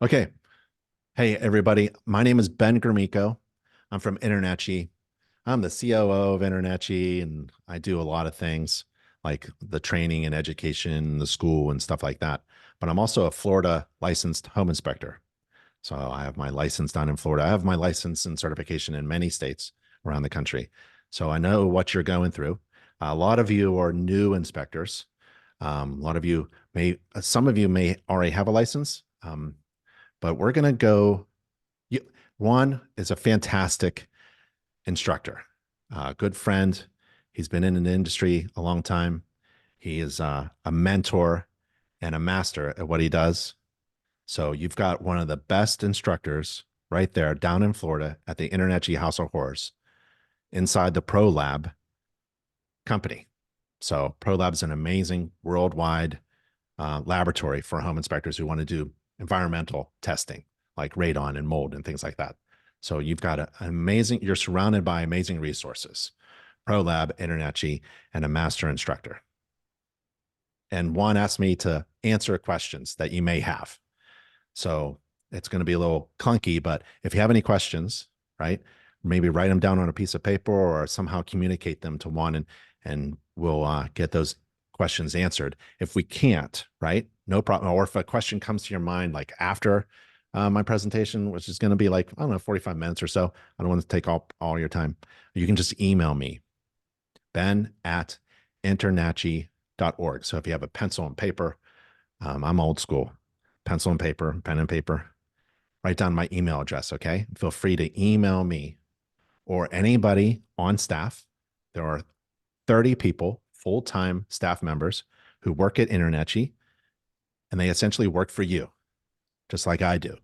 Okay. Hey, everybody. My name is Ben Gromicko. I'm from InterNACHI. I'm the COO of InterNACHI, and I do a lot of things like the training and education, the school, and stuff like that. But I'm also a Florida licensed home inspector. So I have my license down in Florida. I have my license and certification in many states around the country. So I know what you're going through. A lot of you are new inspectors. A lot of you some of you may already have a license. But we're going to go. Juan is a fantastic instructor, a good friend. He's been in an industry a long time. He is a mentor and a master at what he does. So you've got one of the best instructors right there down in Florida at the InterNACHI House of Horrors inside the Pro Lab company. So Pro Lab is an amazing worldwide laboratory for home inspectors who want to do environmental testing like radon and mold and things like that. So you've got you're surrounded by amazing resources, ProLab, InterNACHI, and a master instructor. And Juan asked me to answer questions that you may have. So it's going to be a little clunky, but if you have any questions, right, maybe write them down on a piece of paper or somehow communicate them to Juan, and we'll get those questions answered. If we can't, right, no problem. Or if a question comes to your mind like after my presentation, which is going to be like, I don't know, 45 minutes or so. I don't want to take all your time. You can just email me, ben@internachi.org. So if you have a pencil and paper, I'm old school, pencil and paper, pen and paper, write down my email address. Okay. Feel free to email me or anybody on staff. There are 30 people, full-time staff members who work at InterNACHI, and they essentially work for you, just like I do.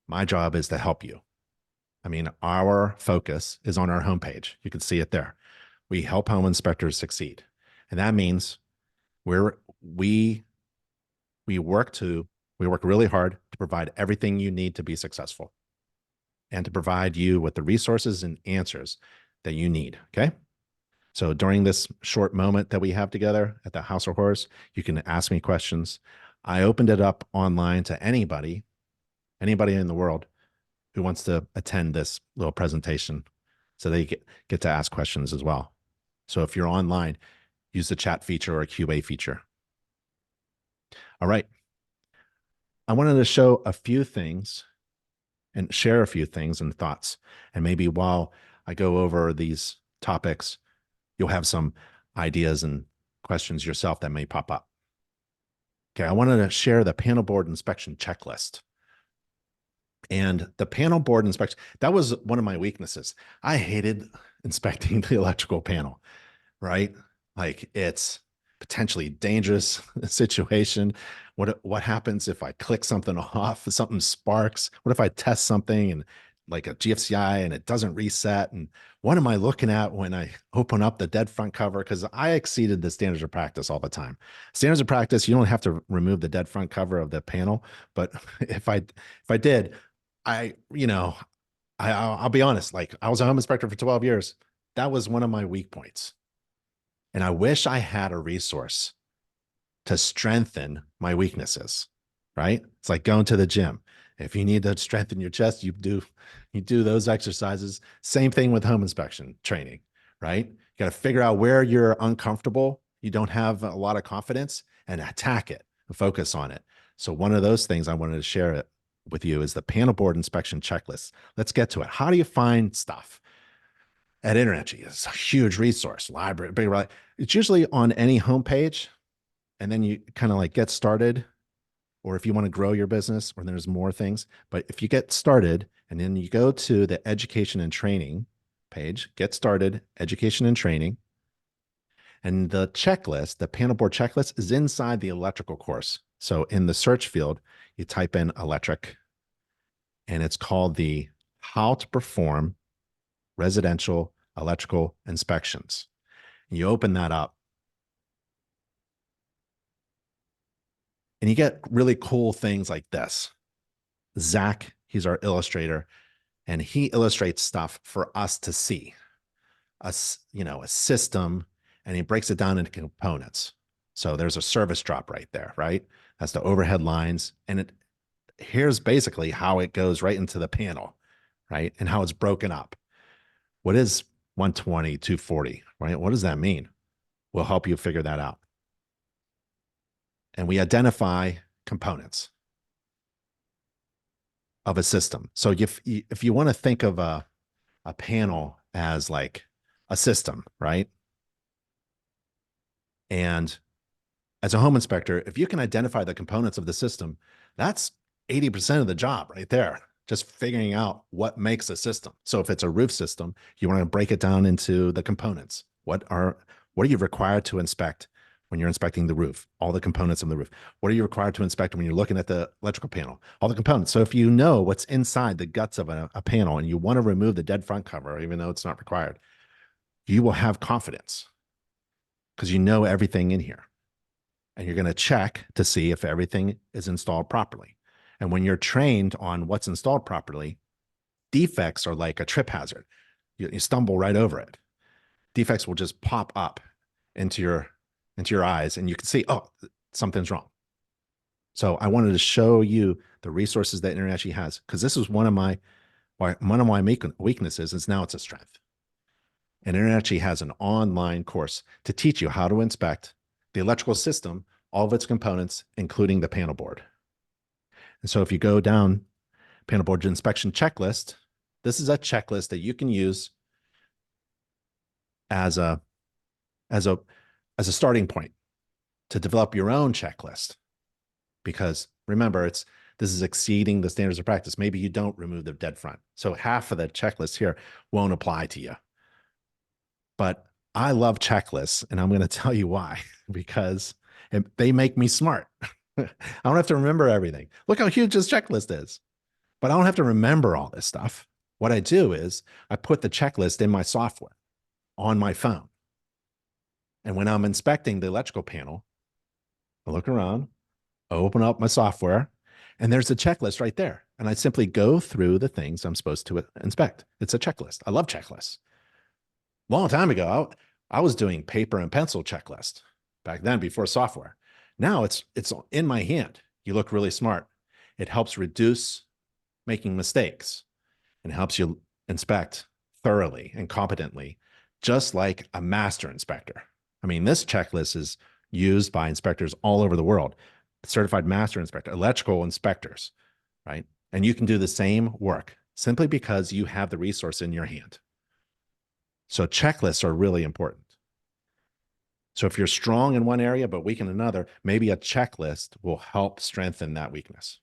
My job is to help you. I mean, our focus is on our homepage. You can see it there. We help home inspectors succeed. And that means we we work really hard to provide everything you need to be successful and to provide you with the resources and answers that you need. Okay. So during this short moment that we have together at the House of Horrors, you can ask me questions. I opened it up online to anybody in the world who wants to attend this little presentation. So they get to ask questions as well. So if you're online, use the chat feature or QA feature. All right. I wanted to show a few things and share a few things and thoughts. And maybe while I go over these topics, you'll have some ideas and questions yourself that may pop up. Okay, I wanted to share the panel board inspection checklist. And the panel board inspection, that was one of my weaknesses. I hated inspecting the electrical panel, right? Like it's potentially dangerous situation. What happens if I click something off, something sparks? What if I test something and like a GFCI and it doesn't reset? And what am I looking at when I open up the dead front cover? Because I exceeded the standards of practice all the time. Standards of practice, you don't have to remove the dead front cover of the panel, but if I did, I'll be honest, like I was a home inspector for 12 years. That was one of my weak points. And I wish I had a resource to strengthen my weaknesses, right? It's like going to the gym. If you need to strengthen your chest, you do those exercises. Same thing with home inspection training, right? You got to figure out where you're uncomfortable, you don't have a lot of confidence, and attack it and focus on it. So one of those things I wanted to share it with you is the panel board inspection checklist. Let's get to it. How do you find stuff? At InterNACHI, it's a huge resource library, big, it's usually on any homepage, and then you kind of like get started, or if you want to grow your business, or there's more things. But if you get started and then you go to the education and training page, get started, education and training, and the checklist, the panel board checklist is inside the electrical course. So in the search field, you type in electric, and it's called the How to Perform Residential Electrical Inspections. You open that up and you get really cool things like this. Zach, he's our illustrator, and he illustrates stuff for us to see, a system, and he breaks it down into components. So there's a service drop right there, right? That's the overhead lines, and here's basically how it goes right into the panel, right? And how it's broken up. What is 120, 240, right? What does that mean? We'll help you figure that out. And we identify components of a system. So if you want to think of a panel as like a system, right? And as a home inspector, if you can identify the components of the system, that's 80% of the job right there. Just figuring out what makes a system. So if it's a roof system, you want to break it down into the components. What are you required to inspect when you're inspecting the roof? All the components of the roof. What are you required to inspect when you're looking at the electrical panel? All the components. So if you know what's inside the guts of a panel and you want to remove the dead front cover, even though it's not required, you will have confidence because you know everything in here. And you're going to check to see if everything is installed properly. And when you're trained on what's installed properly, defects are like a trip hazard. You stumble right over it. Defects will just pop up into your eyes, and you can see, oh, something's wrong. So I wanted to show you the resources that InterNACHI has, because this is one of my weaknesses, is now it's a strength. And InterNACHI has an online course to teach you how to inspect the electrical system, all of its components, including the panel board. And so if you go down panel board inspection checklist, this is a checklist that you can use as a starting point to develop your own checklist. Because remember, this is exceeding the standards of practice. Maybe you don't remove the dead front. So half of the checklist here won't apply to you. But I love checklists, and I'm going to tell you why, because they make me smart. I don't have to remember everything. Look how huge this checklist is, but I don't have to remember all this stuff. What I do is I put the checklist in my software on my phone. And when I'm inspecting the electrical panel, I look around, I open up my software, and there's a checklist right there. And I simply go through the things I'm supposed to inspect. It's a checklist. I love checklists. Long time ago, I was doing paper and pencil checklist back then before software. Now it's in my hand. You look really smart. It helps reduce making mistakes and helps you inspect thoroughly and competently, just like a master inspector. I mean, this checklist is used by inspectors all over the world, certified master inspector, electrical inspectors, right? And you can do the same work simply because you have the resource in your hand. So checklists are really important. So if you're strong in one area but weak in another, maybe a checklist will help strengthen that weakness.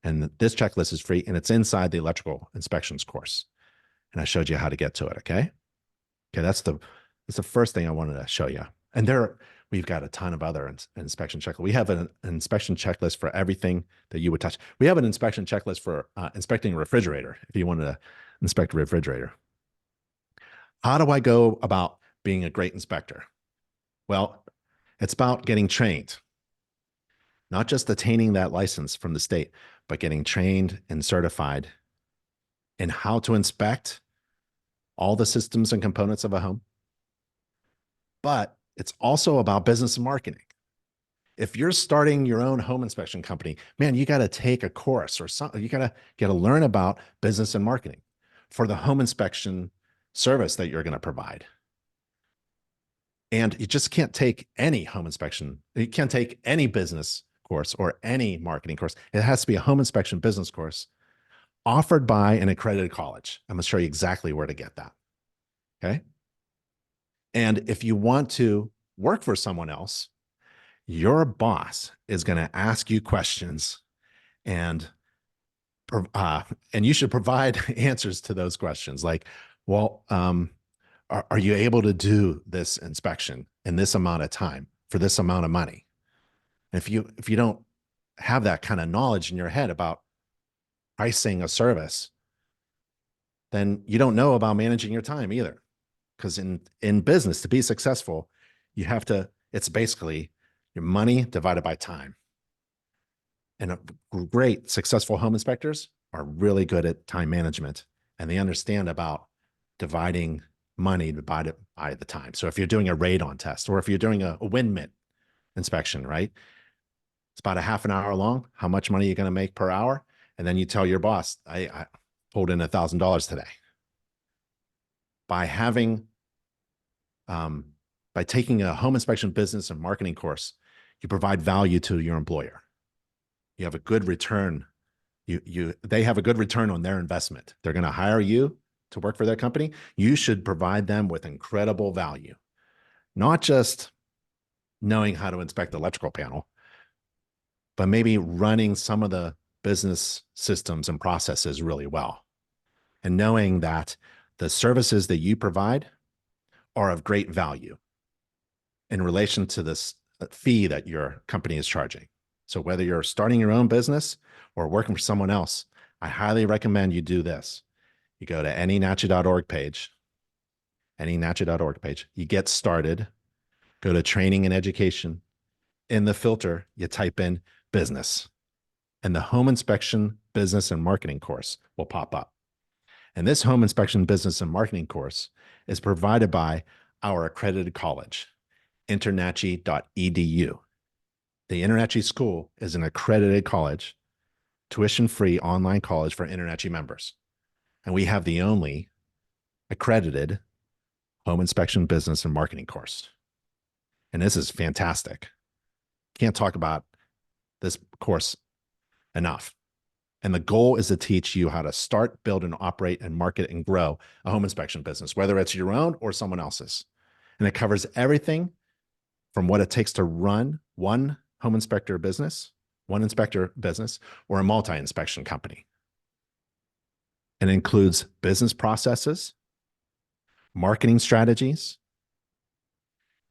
And this checklist is free, and it's inside the electrical inspections course. And I showed you how to get to it, okay? Okay, that's the first thing I wanted to show you. And we've got a ton of other inspection checklists. We have an inspection checklist for everything that you would touch. We have an inspection checklist for inspecting a refrigerator, if you wanted to inspect a refrigerator. How do I go about being a great inspector? Well, it's about getting trained, not just attaining that license from the state, but getting trained and certified in how to inspect all the systems and components of a home. But it's also about business and marketing. If you're starting your own home inspection company, man, you got to take a course or something. You got to learn about business and marketing for the home inspection service that you're going to provide. And you just can't take any home inspection. You can't take any business course or any marketing course. It has to be a home inspection business course offered by an accredited college. I'm going to show you exactly where to get that. Okay. And if you want to work for someone else, your boss is going to ask you questions, and you should provide answers to those questions. Like, well, are you able to do this inspection in this amount of time for this amount of money? And if you don't have that kind of knowledge in your head about pricing a service, then you don't know about managing your time either. Because in business, to be successful, it's basically your money divided by time. And great successful home inspectors are really good at time management, and they understand about dividing money divided by the time. So if you're doing a radon test, or if you're doing a wind mitt inspection, right? It's about a half an hour long. How much money are you going to make per hour? And then you tell your boss, I pulled in $1,000 today. By having, by taking a home inspection business and marketing course, you provide value to your employer. You have a good return. They have a good return on their investment. They're going to hire you to work for their company. You should provide them with incredible value, not just knowing how to inspect the electrical panel, but maybe running some of the business systems and processes really well, and knowing that the services that you provide are of great value in relation to this fee that your company is charging. So whether you're starting your own business or working for someone else, I highly recommend you do this. You go to InterNACHI.org page, InterNACHI.org page, you get started, go to training and education. In the filter, you type in business, and the home inspection business and marketing course will pop up. And this home inspection business and marketing course is provided by our accredited college, InterNACHI.edu. The InterNACHI School is an accredited college, tuition-free online college for InterNACHI members. And we have the only accredited home inspection business and marketing course. And this is fantastic. Can't talk about this course enough. And the goal is to teach you how to start, build, and operate and market and grow a home inspection business, whether it's your own or someone else's. And it covers everything from what it takes to run one home inspector business, one inspector business, or a multi-inspection company. And it includes business processes, marketing strategies,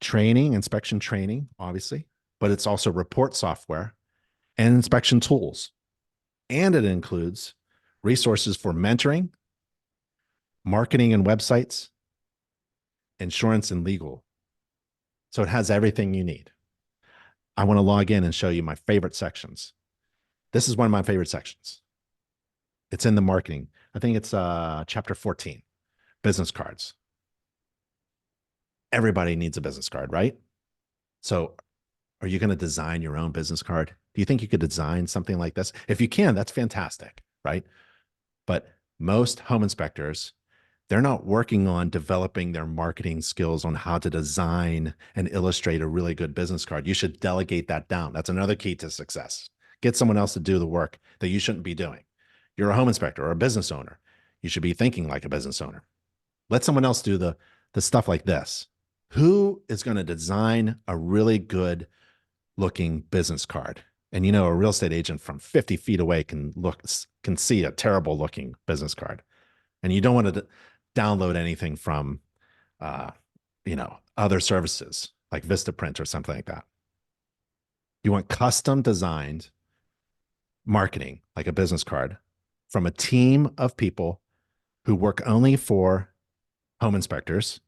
training, inspection training, obviously, but it's also report software and inspection tools. And it includes resources for mentoring, marketing and websites, insurance and legal. So it has everything you need. I want to log in and show you my favorite sections. This is one of my favorite sections. It's in the marketing. I think it's chapter 14, business cards. Everybody needs a business card, right? So are you going to design your own business card? Do you think you could design something like this? If you can, that's fantastic, right? But most home inspectors, they're not working on developing their marketing skills on how to design and illustrate a really good business card. You should delegate that down. That's another key to success. Get someone else to do the work that you shouldn't be doing. You're a home inspector or a business owner. You should be thinking like a business owner. Let someone else do the stuff like this. Who is going to design a really good looking business card? And you know, a real estate agent from 50 feet away can see a terrible looking business card. And you don't want to download anything from, other services like Vistaprint or something like that. You want custom designed marketing, like a business card, from a team of people who work only for home inspectors,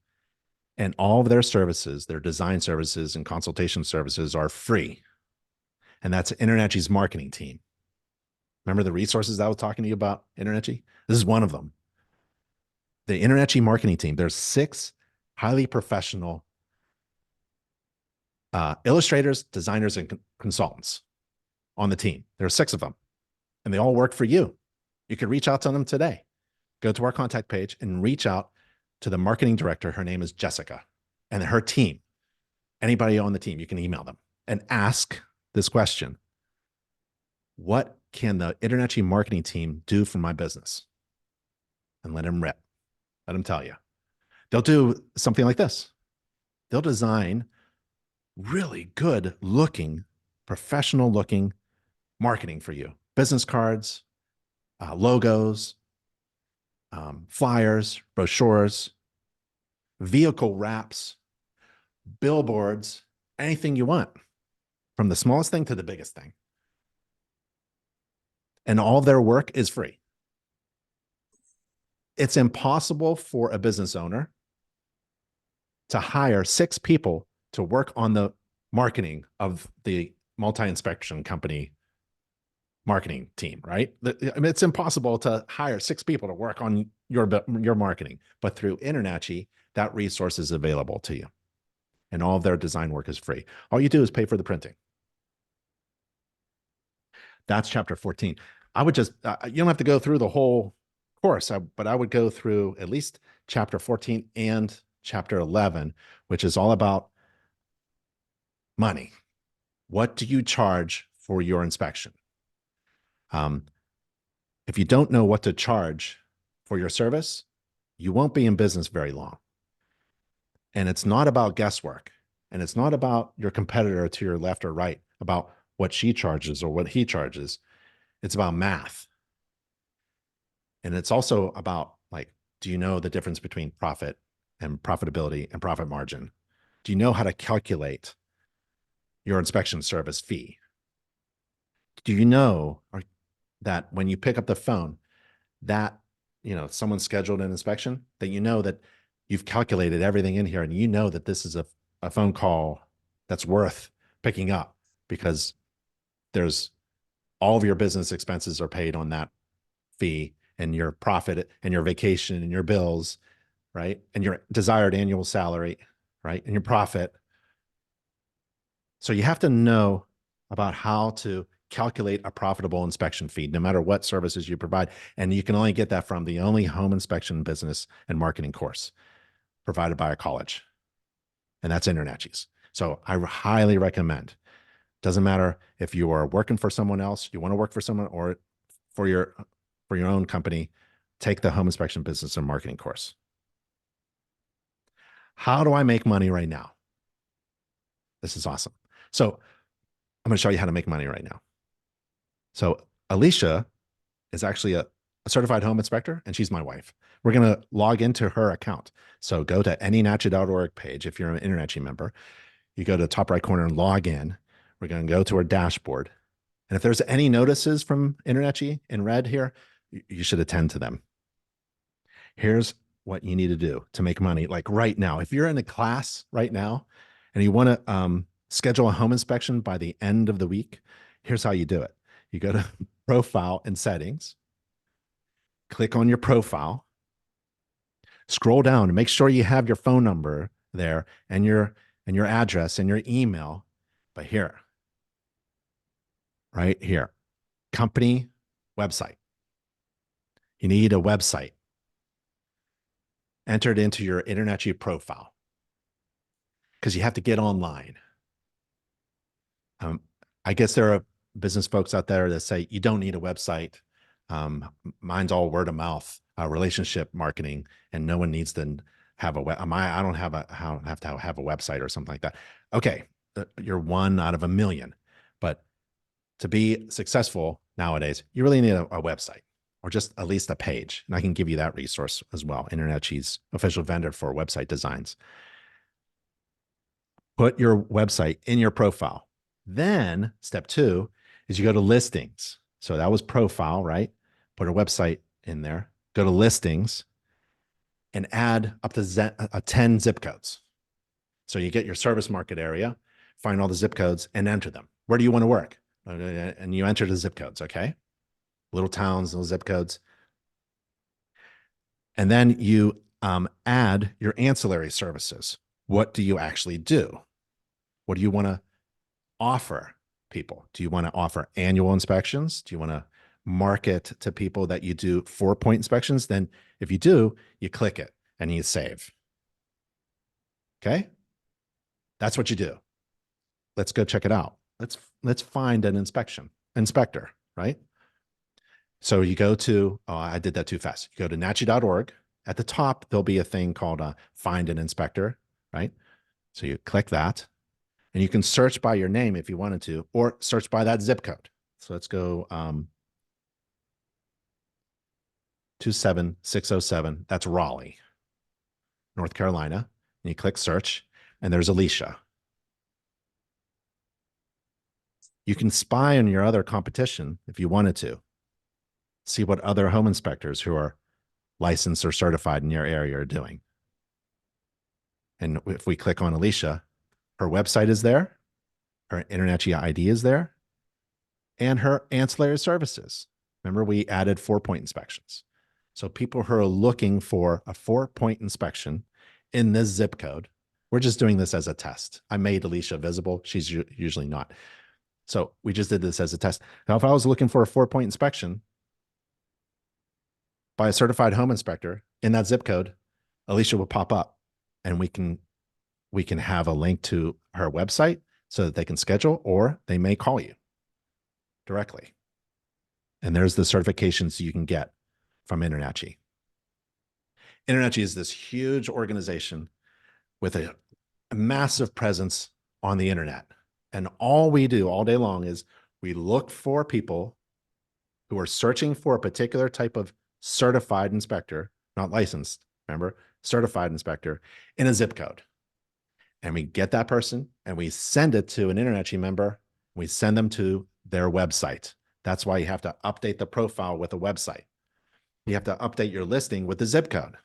and all of their services, their design services and consultation services, are free. And that's InterNACHI's marketing team. Remember the resources that I was talking to you about, InterNACHI? This is one of them. The InterNACHI marketing team, there's 6 highly professional illustrators, designers, and consultants on the team. There are 6 of them, and they all work for you. You could reach out to them today. Go to our contact page and reach out to the marketing director. Her name is Jessica, and her team. Anybody on the team, you can email them and ask this question: what can the InterNACHI marketing team do for my business? And let them rip. Let them tell you. They'll do something like this. They'll design really good looking, professional looking marketing for you. Business cards, logos, flyers, brochures, vehicle wraps, billboards, anything you want, from the smallest thing to the biggest thing. And all of their work is free. It's impossible for a business owner to hire 6 people to work on the marketing of the multi-inspection company marketing team, right? I mean, it's impossible to hire 6 people to work on your marketing, but through InterNACHI, that resource is available to you. And all of their design work is free. All you do is pay for the printing. That's chapter 14. I would just, you don't have to go through the whole course, but I would go through at least chapter 14 and chapter 11, which is all about money. What do you charge for your inspection? If you don't know what to charge for your service, you won't be in business very long. And it's not about guesswork. And it's not about your competitor to your left or right, about what she charges or what he charges. It's about math. And it's also about, like, do you know the difference between profit and profitability and profit margin? Do you know how to calculate your inspection service fee? Do you know that when you pick up the phone, that, someone scheduled an inspection, that you know that you've calculated everything in here and you know that this is a phone call that's worth picking up because there's all of your business expenses are paid on that fee, and your profit and your vacation and your bills, right? And your desired annual salary, right? And your profit. So you have to know about how to calculate a profitable inspection fee, no matter what services you provide. And you can only get that from the only home inspection business and marketing course provided by a college. And that's InterNACHI's. So I highly recommend. Doesn't matter if you are working for someone else, you want to work for someone, or for your own company, take the home inspection business and marketing course. How do I make money right now? This is awesome. So I'm going to show you how to make money right now. So Alicia is actually a certified home inspector, and she's my wife. We're going to log into her account. So go to anynachi.org page. If you're an InterNACHI member, you go to the top right corner and log in. We're going to go to our dashboard. And if there's any notices from InterNACHI in red here, you should attend to them. Here's what you need to do to make money, like right now. If you're in a class right now and you want to schedule a home inspection by the end of the week, here's how you do it. You go to profile and settings, click on your profile, scroll down and make sure you have your phone number there and your address and your email. But here, right here, company website. You need a website entered into your InterNACHI profile because you have to get online. I guess there are business folks out there that say you don't need a website. Mine's all word of mouth, relationship marketing, and no one needs to have a web. I don't have to have a website or something like that. Okay, you're one out of a million, but to be successful nowadays, you really need a website or just at least a page. And I can give you that resource as well. InterNACHI's official vendor for website designs. Put your website in your profile. Then step 2 is you go to listings. So that was profile, right? Put a website in there, go to listings and add up to 10 zip codes. So you get your service market area, find all the zip codes and enter them. Where do you want to work? And you enter the zip codes, okay? Little towns, little zip codes. And then you add your ancillary services. What do you actually do? What do you want to offer people? Do you want to offer annual inspections? Do you want to market to people that you do 4-point inspections? Then if you do, you click it and you save. Okay? That's what you do. Let's go check it out. Let's find an inspector, right? So you go to, oh, I did that too fast. You go to nachi.org. At the top, there'll be a thing called find an inspector, right? So you click that and you can search by your name if you wanted to, or search by that zip code. So let's go 27607. That's Raleigh, North Carolina. And you click search and there's Alicia. You can spy on your other competition if you wanted to. See what other home inspectors who are licensed or certified in your area are doing. And if we click on Alicia, her website is there, her InterNACHI ID is there, and her ancillary services. Remember, we added 4-point inspections. So people who are looking for a 4-point inspection in this zip code, we're just doing this as a test. I made Alicia visible. She's usually not. So we just did this as a test. Now, if I was looking for a 4-point inspection by a certified home inspector in that zip code, Alicia will pop up, and we can have a link to her website so that they can schedule, or they may call you directly. And there's the certifications you can get from InterNACHI. InterNACHI is this huge organization with a massive presence on the internet. And all we do all day long is we look for people who are searching for a particular type of certified inspector, not licensed, remember, certified inspector in a zip code. And we get that person and we send it to an InterNACHI member. We send them to their website. That's why you have to update the profile with a website. You have to update your listing with the zip code.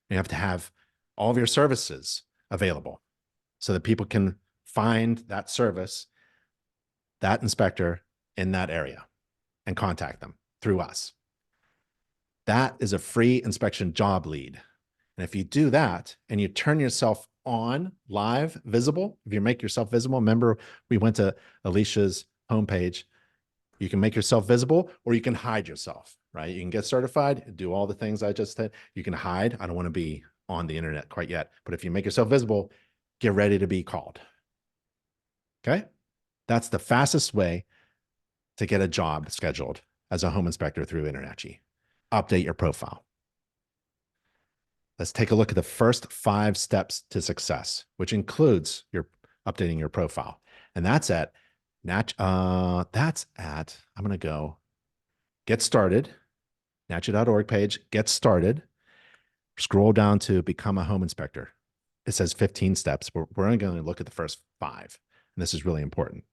You have to have all of your services available so that people can find that service, that inspector in that area, and contact them through us. That is a free inspection job lead. And if you do that and you turn yourself on live, visible, if you make yourself visible, remember we went to Alicia's homepage, you can make yourself visible or you can hide yourself, right? You can get certified, do all the things I just said. You can hide. I don't want to be on the internet quite yet, but if you make yourself visible, get ready to be called. Okay? That's the fastest way to get a job scheduled as a home inspector through InterNACHI. Update your profile. Let's take a look at the first 5 steps to success, which includes your updating your profile. And that's at I'm going to go get started, NACHI.org page, get started. Scroll down to become a home inspector. It says 15 steps. We're only going to look at the first 5. And this is really important.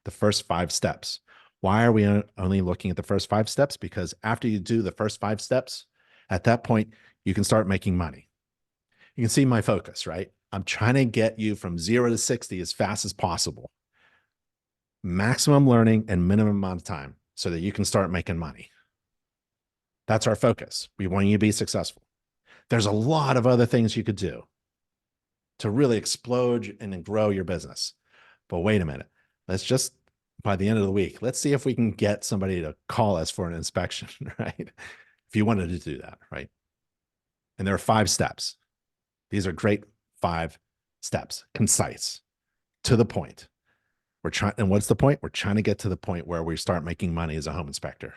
The first 5 steps. Why are we only looking at the first 5 steps? Because after you do the first 5 steps, at that point, you can start making money. You can see my focus, right? I'm trying to get you from 0 to 60 as fast as possible. Maximum learning and minimum amount of time so that you can start making money. That's our focus. We want you to be successful. There's a lot of other things you could do to really explode and grow your business. But wait a minute. Let's just, by the end of the week, let's see if we can get somebody to call us for an inspection, right? If you wanted to do that, right? And there are 5 steps. These are great 5 steps, concise, to the point. And what's the point? We're trying to get to the point where we start making money as a home inspector,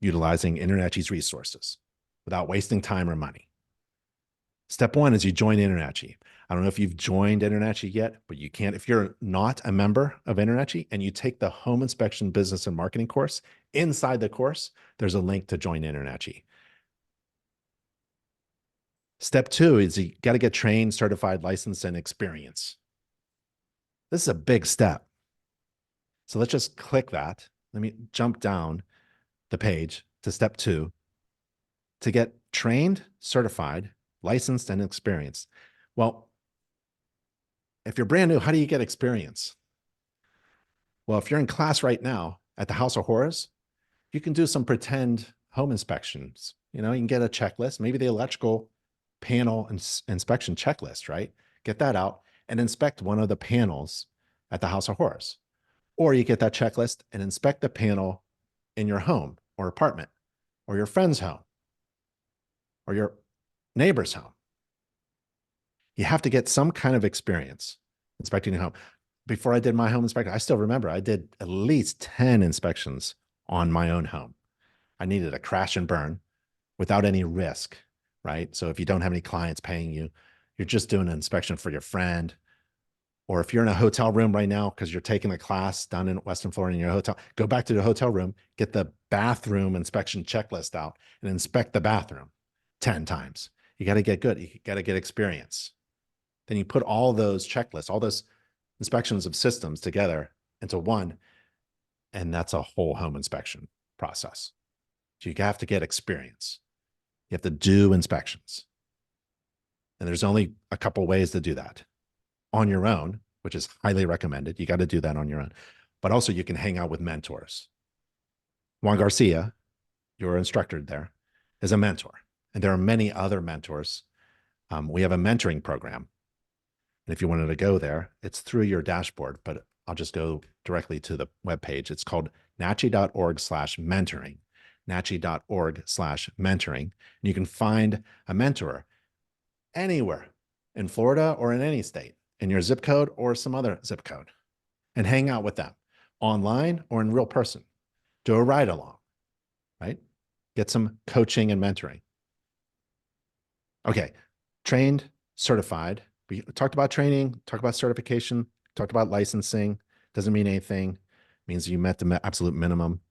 utilizing InterNACHI's resources without wasting time or money. Step 1 is you join InterNACHI. I don't know if you've joined InterNACHI yet, but you can. If you're not a member of InterNACHI and you take the home inspection business and marketing course, inside the course, there's a link to join InterNACHI. Step 2 is you got to get trained, certified, licensed, and experience. This is a big step. So let's just click that. Let me jump down the page to step 2 to get trained, certified, licensed, and experienced. Well, if you're brand new, how do you get experience? Well, if you're in class right now at the House of Horrors, you can do some pretend home inspections. You can get a checklist, maybe the electrical panel inspection checklist, right? Get that out and inspect one of the panels at the House of Horrors. Or you get that checklist and inspect the panel in your home or apartment or your friend's home or your neighbor's home. You have to get some kind of experience inspecting your home. Before I did my home inspection, I still remember I did at least 10 inspections on my own home. I needed a crash and burn without any risk, right? So if you don't have any clients paying you, you're just doing an inspection for your friend. Or if you're in a hotel room right now because you're taking a class down in Western Florida in your hotel, go back to the hotel room, get the bathroom inspection checklist out and inspect the bathroom 10 times. You got to get good. You got to get experience. Then you put all those checklists, all those inspections of systems together into one, and that's a whole home inspection process. So you have to get experience. You have to do inspections. And there's only a couple ways to do that. On your own, which is highly recommended. You got to do that on your own. But also you can hang out with mentors. Juan Garcia, your instructor there, is a mentor. And there are many other mentors. We have a mentoring program. And if you wanted to go there, it's through your dashboard, but I'll just go directly to the webpage. It's called nachi.org/mentoring, nachi.org/mentoring. And you can find a mentor anywhere in Florida or in any state, in your zip code or some other zip code, and hang out with them online or in real person. Do a ride along, right? Get some coaching and mentoring. Okay, trained, certified. We talked about training, talked about certification, talked about licensing. Doesn't mean anything. It means you met the absolute minimum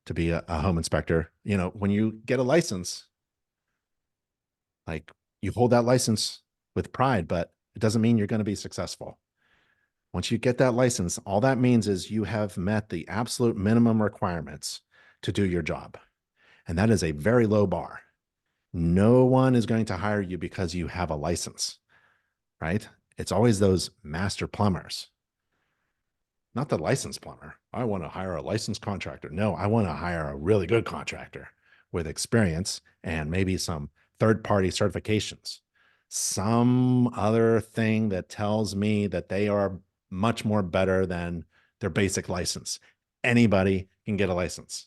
to be a home inspector. You know, when you get a license, like you hold that license with pride, but it doesn't mean you're going to be successful. Once you get that license, all that means is you have met the absolute minimum requirements to do your job. And that is a very low bar. No one is going to hire you because you have a license, right? It's always those master plumbers, not the licensed plumber. I want to hire a licensed contractor. No, I want to hire a really good contractor with experience and maybe some third-party certifications, some other thing that tells me that they are much more better than their basic license. Anybody can get a license.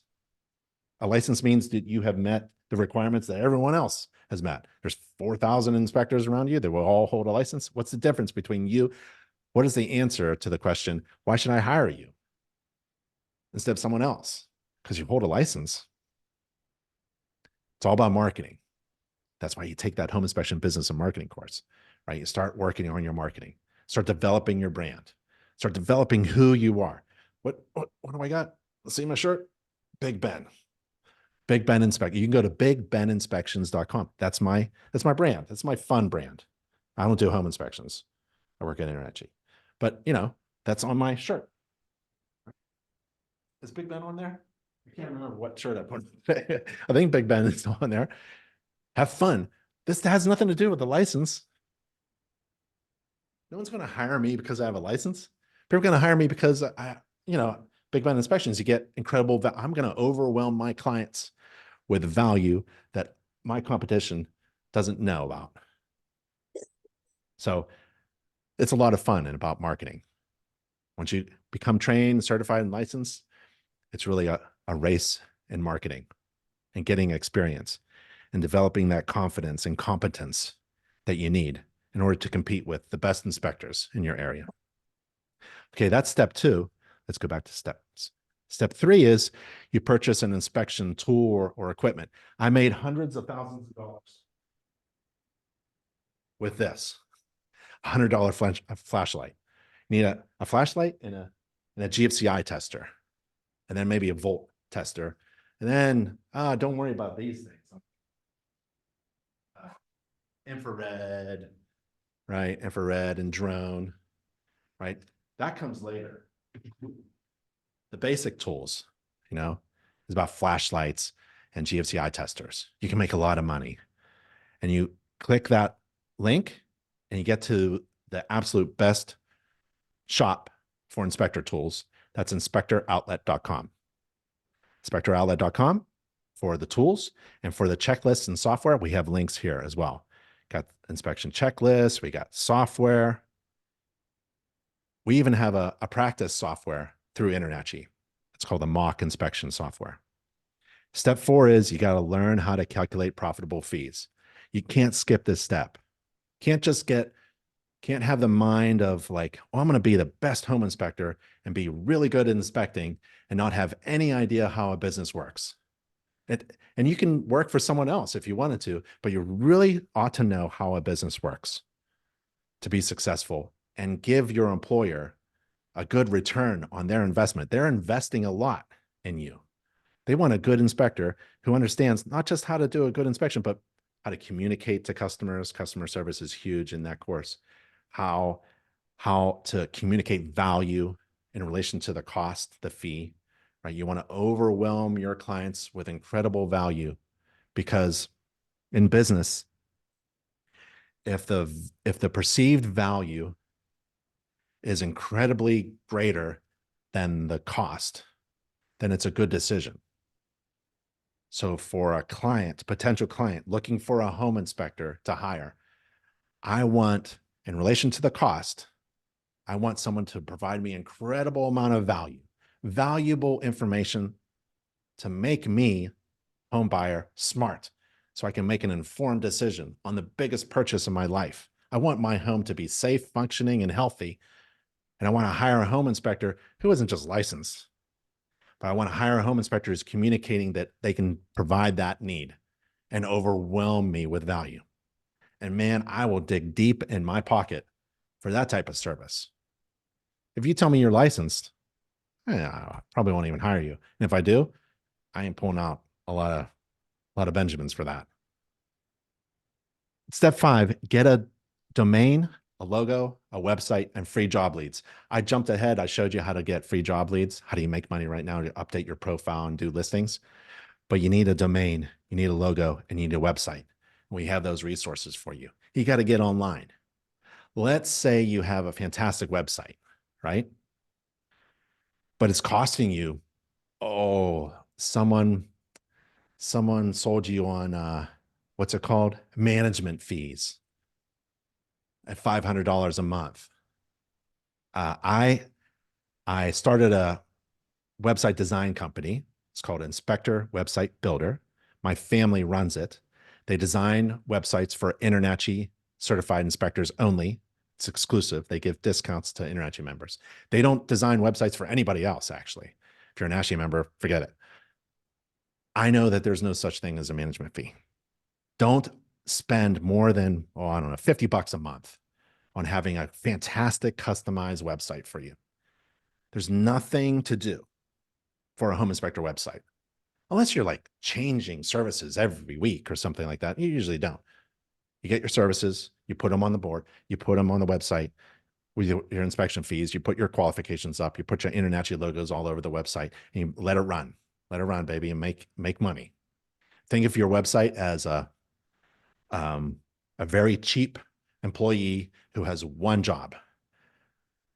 A license means that you have met the requirements that everyone else has met. There's 4,000 inspectors around you. They will all hold a license. What's the difference between you? What is the answer to the question, why should I hire you instead of someone else? Because you hold a license. It's all about marketing. That's why you take that home inspection business and marketing course, right? You start working on your marketing, start developing your brand, start developing who you are. What do I got? Let's see my shirt. Big Ben. Big Ben Inspection. You can go to bigbeninspections.com. That's my brand. That's my fun brand. I don't do home inspections. I work at InterNACHI. But you know, that's on my shirt. Is Big Ben on there? I can't remember what shirt I put. I think Big Ben is on there. Have fun. This has nothing to do with the license. No one's going to hire me because I have a license. People are going to hire me because Big Ben Inspections, you get incredible. I'm going to overwhelm my clients with value that my competition doesn't know about. So it's a lot of fun and about marketing. Once you become trained, certified, and licensed, it's really a race in marketing and getting experience and developing that confidence and competence that you need in order to compete with the best inspectors in your area. Okay, that's step 2. Let's go back to steps. Step 3 is you purchase an inspection tool or equipment. I made hundreds of thousands of dollars with this $100 flashlight. You need a flashlight and a GFCI tester, and then maybe a volt tester. And then, don't worry about these things. Infrared, right? Infrared and drone, right? That comes later. The basic tools, is about flashlights and GFCI testers. You can make a lot of money. And you click that link and you get to the absolute best shop for inspector tools. That's inspectoroutlet.com. Inspectoroutlet.com for the tools, and for the checklists and software, we have links here as well. Got inspection checklists, we got software. We even have a practice software through InterNACHI. It's called the mock inspection software. Step 4 is you got to learn how to calculate profitable fees. You can't skip this step. Can't have the mind of like, oh, I'm going to be the best home inspector and be really good at inspecting and not have any idea how a business works. And you can work for someone else if you wanted to, but you really ought to know how a business works to be successful and give your employer a good return on their investment. They're investing a lot in you. They want a good inspector who understands not just how to do a good inspection, but how to communicate to customers. Customer service is huge in that course. How to communicate value in relation to the cost, the fee, right? You want to overwhelm your clients with incredible value, because in business, if the perceived value is incredibly greater than the cost, then it's a good decision. So for a potential client looking for a home inspector to hire, I want, in relation to the cost, I want someone to provide me incredible amount of value, valuable information to make me, home buyer, smart so I can make an informed decision on the biggest purchase of my life. I want my home to be safe, functioning, and healthy. And I want to hire a home inspector who isn't just licensed, but I want to hire a home inspector who's communicating that they can provide that need and overwhelm me with value. And man, I will dig deep in my pocket for that type of service. If you tell me you're licensed, I probably won't even hire you. And if I do, I ain't pulling out a lot of Benjamins for that. Step 5, get a domain, a logo, a website, and free job leads. I jumped ahead. I showed you how to get free job leads. How do you make money right now to update your profile and do listings? But you need a domain, you need a logo, and you need a website. We have those resources for you. You got to get online. Let's say you have a fantastic website, right? But it's costing you, someone sold you on what's it called? Management fees at $500 a month. I started a website design company. It's called Inspector Website Builder. My family runs it. They design websites for InterNACHI certified inspectors only. It's exclusive. They give discounts to InterNACHI members. They don't design websites for anybody else, actually. If you're a NACHI member, forget it. I know that there's no such thing as a management fee. Don't spend more than, I don't know, $50 a month on having a fantastic customized website for you. There's nothing to do for a home inspector website, unless you're like changing services every week or something like that. You usually don't. You get your services, you put them on the board, you put them on the website with your inspection fees, you put your qualifications up, you put your InterNACHI logos all over the website, and you let it run. Let it run, baby, and make money. Think of your website as a very cheap employee who has one job: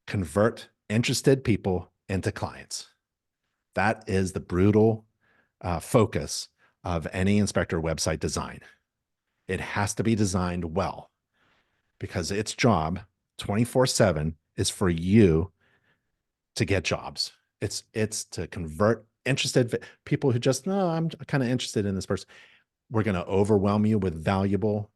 convert interested people into clients. That is the brutal focus of any inspector website design. It has to be designed well, because its job 24/7 is for you to get jobs. It's to convert interested people who just, no, I'm kind of interested in this person. We're going to overwhelm you with valuable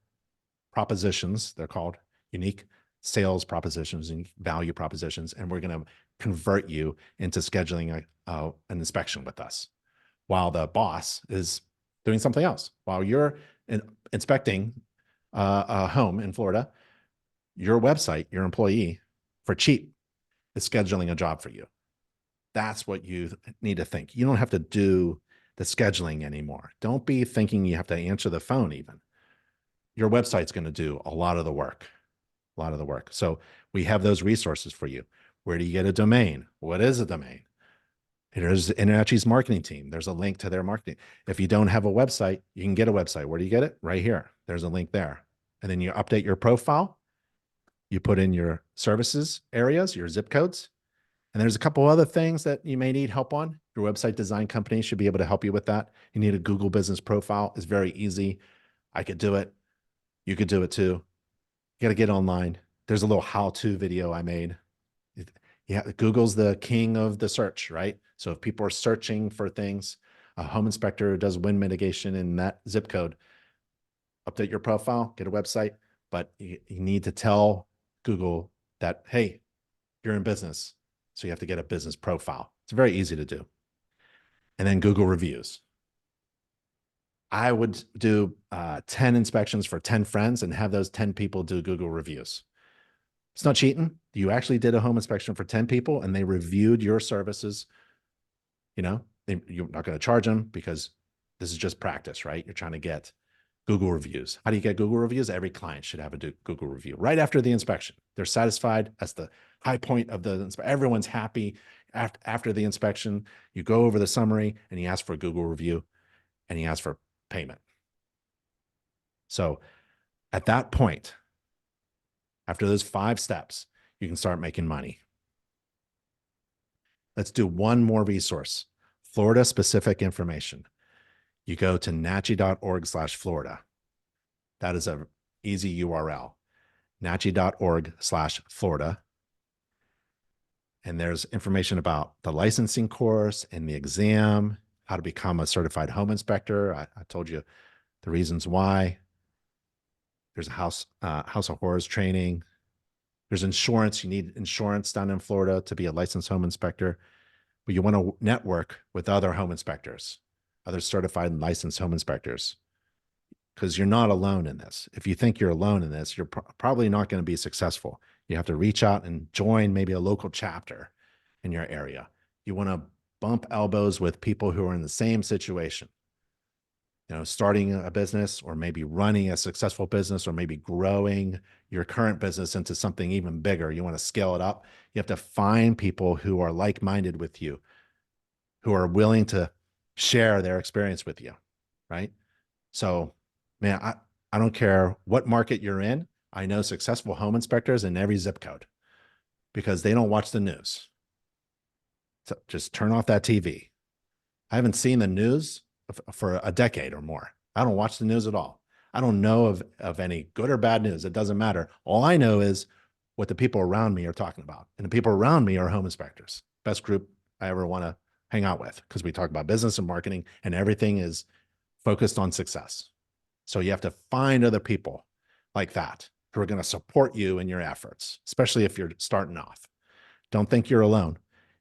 propositions. They're called unique sales propositions and value propositions. And we're going to convert you into scheduling an inspection with us while the boss is doing something else. While you're inspecting a home in Florida, your website, your employee, for cheap, is scheduling a job for you. That's what you need to think. You don't have to do the scheduling anymore. Don't be thinking you have to answer the phone even. Your website's going to do a lot of the work, So we have those resources for you. Where do you get a domain? What is a domain? There's InterNACHI's marketing team. There's a link to their marketing. If you don't have a website, you can get a website. Where do you get it? Right here. There's a link there. And then you update your profile. You put in your services areas, your zip codes. And there's a couple other things that you may need help on. Your website design company should be able to help you with that. You need a Google business profile. It's very easy. I could do it. You could do it too. You got to get online. There's a little how-to video I made. Yeah, Google's the king of the search, right? So if people are searching for things, a home inspector does wind mitigation in that zip code, update your profile, get a website, but you need to tell Google that, hey, you're in business. So you have to get a business profile. It's very easy to do. And then Google reviews. I would do 10 inspections for 10 friends and have those 10 people do Google reviews. It's not cheating. You actually did a home inspection for 10 people and they reviewed your services. You're not going to charge them because this is just practice, right? You're trying to get Google reviews. How do you get Google reviews? Every client should have a Google review right after the inspection. They're satisfied. That's the high point of the inspection. Everyone's happy after the inspection. You go over the summary and you ask for a Google review and you ask for payment. So at that point, after those 5 steps, you can start making money. Let's do one more resource, Florida specific information. You go to nachi.org/Florida. That is an easy URL, nachi.org/Florida. And there's information about the licensing course and the exam, how to become a certified home inspector. I told you the reasons why. There's a House of Horrors training. There's insurance. You need insurance down in Florida to be a licensed home inspector. But you want to network with other home inspectors, other certified and licensed home inspectors, because you're not alone in this. If you think you're alone in this, you're probably not going to be successful. You have to reach out and join maybe a local chapter in your area. You want to bump elbows with people who are in the same situation, starting a business, or maybe running a successful business, or maybe growing your current business into something even bigger. You want to scale it up. You have to find people who are like-minded with you, who are willing to share their experience with you, right? So, man, I don't care what market you're in. I know successful home inspectors in every zip code because they don't watch the news. So just turn off that TV. I haven't seen the news for a decade or more. I don't watch the news at all. I don't know of any good or bad news. It doesn't matter. All I know is what the people around me are talking about. And the people around me are home inspectors. Best group I ever want to hang out with, because we talk about business and marketing, and everything is focused on success. So you have to find other people like that who are going to support you in your efforts, especially if you're starting off. Don't think you're alone.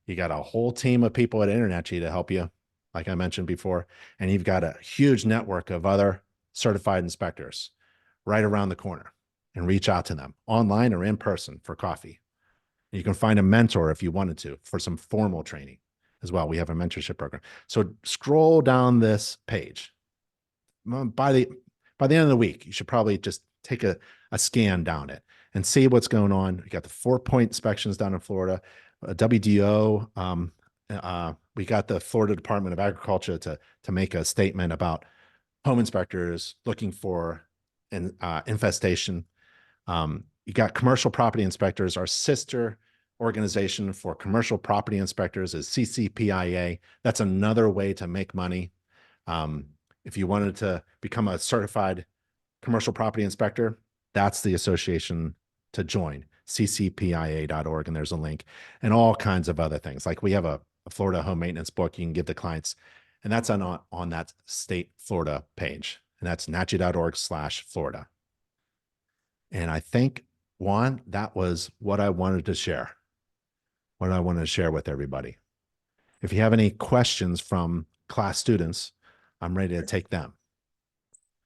You got a whole team of people at InterNACHI to help you, like I mentioned before, and you've got a huge network of other certified inspectors right around the corner, and reach out to them online or in person for coffee. You can find a mentor if you wanted to for some formal training as well. We have a mentorship program. So scroll down this page. By the end of the week, you should probably just take a scan down it and see what's going on. We got the 4-point inspections down in Florida, WDO. We got the Florida Department of Agriculture to make a statement about home inspectors looking for an infestation. You got commercial property inspectors. Our sister organization for commercial property inspectors is CCPIA. That's another way to make money. If you wanted to become a certified commercial property inspector, that's the association to join, ccpia.org, and there's a link, and all kinds of other things. Like we have a Florida home maintenance book you can give to clients, and that's on that state Florida page, and that's nachi.org/Florida. And I think, Juan, that was what I wanted to share, with everybody. If you have any questions from class students, I'm ready to take them.